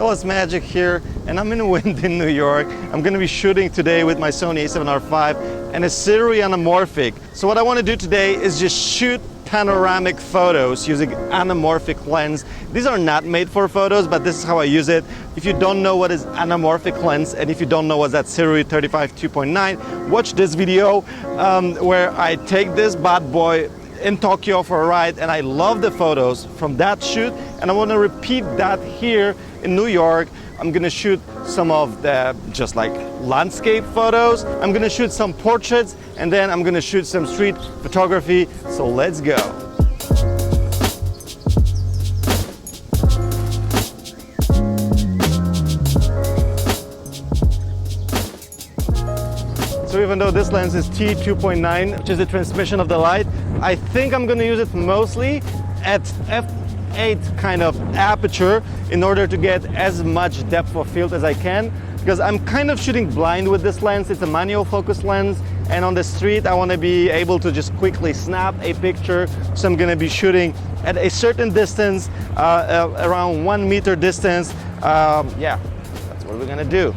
Hello, it's Magic here, and I'm in wind in New York. I'm going to be shooting today with my Sony A7RV and a Sirui Anamorphic. So what I want to do today is just shoot panoramic photos using anamorphic lens. These are not made for photos, but this is how I use it. If you don't know what is anamorphic lens, and if you don't know what's that Sirui 35 2.9, watch this video where I take this bad boy in Tokyo for a ride, and I love the photos from that shoot, and I want to repeat that here in New York. I'm gonna shoot some of the just like landscape photos. I'm gonna shoot some portraits, and then I'm gonna shoot some street photography. So let's go. So even though this lens is T2.9, which is the transmission of the light, I think I'm gonna use it mostly at f8 kind of aperture in order to get as much depth of field as I can, because I'm kind of shooting blind with this lens. It's a manual focus lens, and on the street I want to be able to just quickly snap a picture. So I'm going to be shooting at a certain distance, around 1 meter distance. Yeah, that's what we're going to do.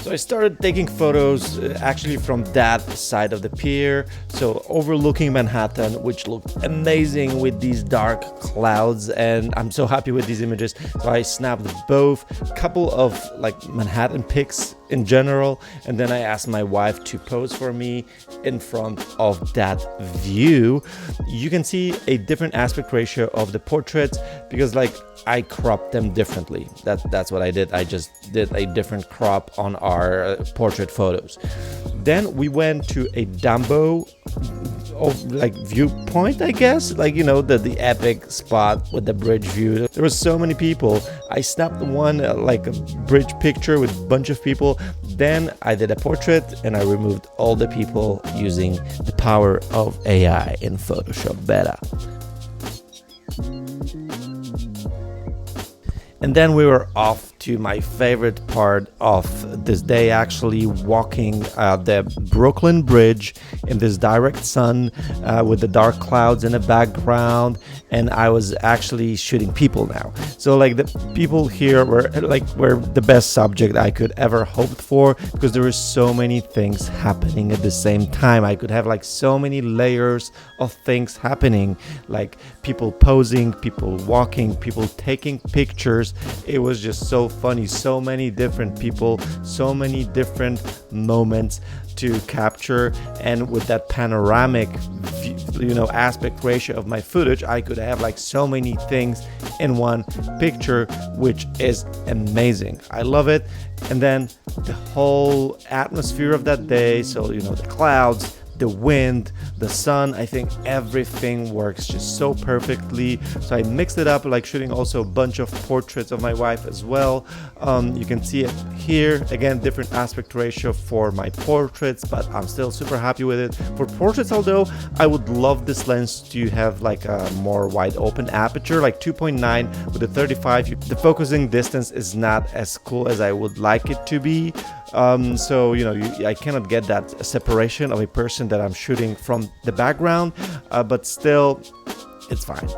So I started taking photos actually from that side of the pier, so overlooking Manhattan, which looked amazing with these dark clouds, and I'm so happy with these images. So I snapped both, couple of like Manhattan pics in general, and then I asked my wife to pose for me in front of that view. You can see a different aspect ratio of the portraits because like I cropped them differently. That's what I did. I just did a different crop on our portrait photos. Then we went to a Dumbo like viewpoint, I guess, like, you know, the epic spot with the bridge view. There was so many people. I snapped one like a bridge picture with a bunch of people. Then I did a portrait and I removed all the people using the power of AI in Photoshop Beta. And then we were off to my favorite part of this day, actually walking the Brooklyn Bridge in this direct sun with the dark clouds in the background, and I was actually shooting people now. So like the people here were the best subject I could ever hoped for, because there were so many things happening at the same time. I could have like so many layers of things happening, like people posing, people walking, people taking pictures. It was just so funny, so many different people, so many different moments to capture, and with that panoramic aspect ratio of my footage, I could have like so many things in one picture, which is amazing. I love it. And then the whole atmosphere of that day, so the clouds, the wind, the sun, I think everything works just so perfectly. So I mixed it up, like shooting also a bunch of portraits of my wife as well. You can see it here. Again, different aspect ratio for my portraits, but I'm still super happy with it. For portraits, although, I would love this lens to have like a more wide open aperture, like 2.9 with the 35. The focusing distance is not as cool as I would like it to be. So I cannot get that separation of a person that I'm shooting from the background, but still it's fine.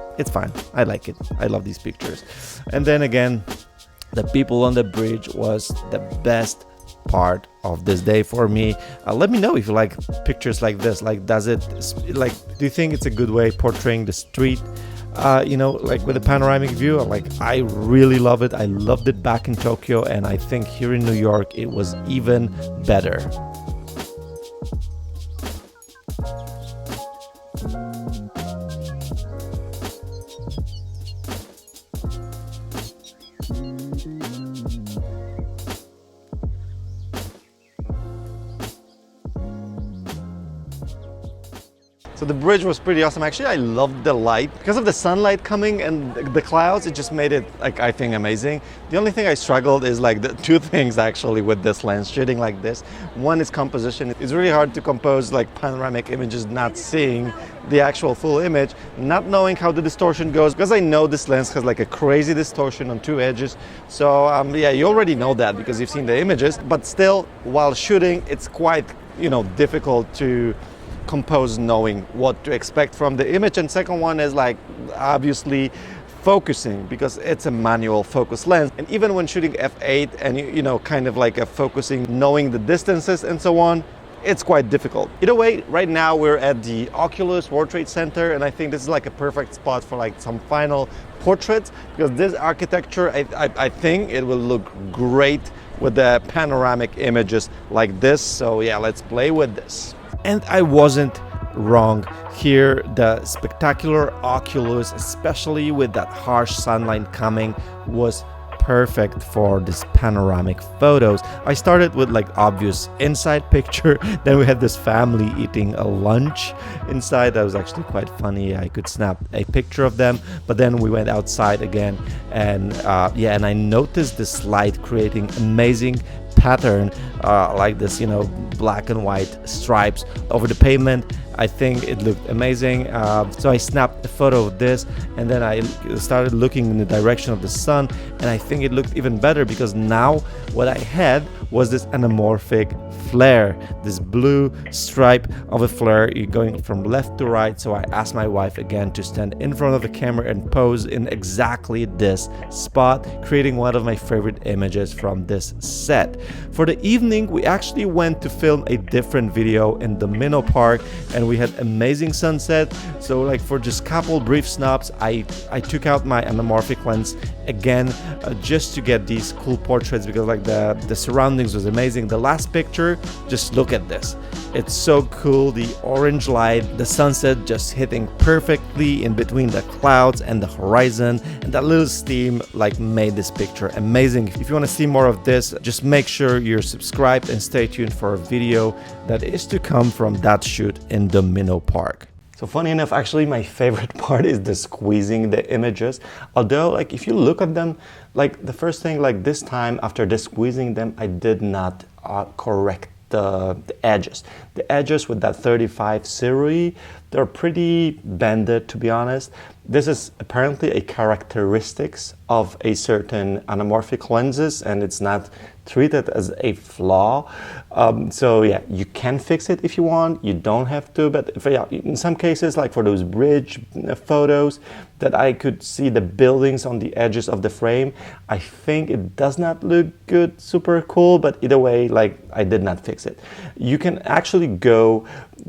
I like it. I love these pictures. And then again, the people on the bridge was the best part of this day for me. Let me know if you like pictures like this. Like, do you think it's a good way portraying the street? Like with a panoramic view? Like, I really love it. I loved it back in Tokyo, and I think here in New York it was even better. So the bridge was pretty awesome. Actually, I loved the light. Because of the sunlight coming and the clouds, it just made it, like, I think, amazing. The only thing I struggled is like the two things actually with this lens, shooting like this. One is composition. It's really hard to compose like panoramic images not seeing the actual full image, not knowing how the distortion goes, because I know this lens has like a crazy distortion on two edges. So yeah, you already know that because you've seen the images, but still, while shooting, it's quite, difficult to compose knowing what to expect from the image. And second one is like, obviously, focusing, because it's a manual focus lens. And even when shooting f8 and you know, kind of like a focusing, knowing the distances and so on, it's quite difficult. Either way, right now we're at the Oculus World Trade Center, and I think this is like a perfect spot for like some final portraits, because this architecture, I think it will look great with the panoramic images like this. So yeah, let's play with this. And I wasn't wrong here. The spectacular Oculus, especially with that harsh sunlight coming, was perfect for this panoramic photos. I started with like obvious inside picture, then we had this family eating a lunch inside. That was actually quite funny. I could snap a picture of them, but then we went outside again, and yeah, and I noticed this light creating amazing pattern, like this, you know, black and white stripes over the pavement. I think it looked amazing. So I snapped a photo of this, and then I started looking in the direction of the sun, and I think it looked even better, because now what I had was this anamorphic flare, this blue stripe of a flare going from left to right. So I asked my wife again to stand in front of the camera and pose in exactly this spot, creating one of my favorite images from this set. For the evening, we actually went to film a different video in the Minnow Park, and we had amazing sunset. So like for just couple brief snaps, I took out my anamorphic lens again, just to get these cool portraits, because like the surroundings was amazing. The last picture, just look at this. It's so cool. The orange light, the sunset just hitting perfectly in between the clouds and the horizon, and that little steam like made this picture amazing. If you want to see more of this, just make sure you're subscribed and stay tuned for a video that is to come from that shoot in the Minnow Park. So funny enough, actually my favorite part is the squeezing the images. Although like if you look at them, like the first thing, like this time after the squeezing them, I did not correct the edges. The edges with that 35 Sirui, they're pretty bended, to be honest. This is apparently a characteristics of a certain anamorphic lenses, and it's not treated as a flaw. So yeah, you can fix it if you want, you don't have to, but yeah, in some cases, like for those bridge photos that I could see the buildings on the edges of the frame, I think it does not look good, super cool, but either way, like I did not fix it. You can actually go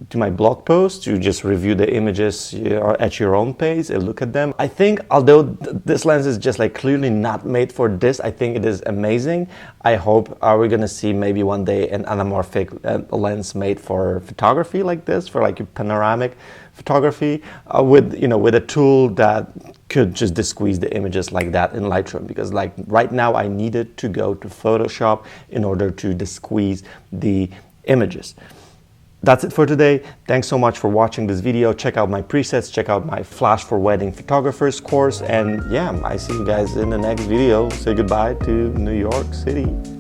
to my blog post to just review the images at your own pace and look at them. I think although this lens is just like clearly not made for this, I think it is amazing. I hope we're gonna see maybe one day an anamorphic lens made for photography like this, for like panoramic photography, with with a tool that could just squeeze the images like that in Lightroom, because like right now I needed to go to Photoshop in order to squeeze the images. That's it for today. Thanks so much for watching this video. Check out my presets, check out my Flash for Wedding Photographers course, and yeah, I see you guys in the next video. Say goodbye to New York City.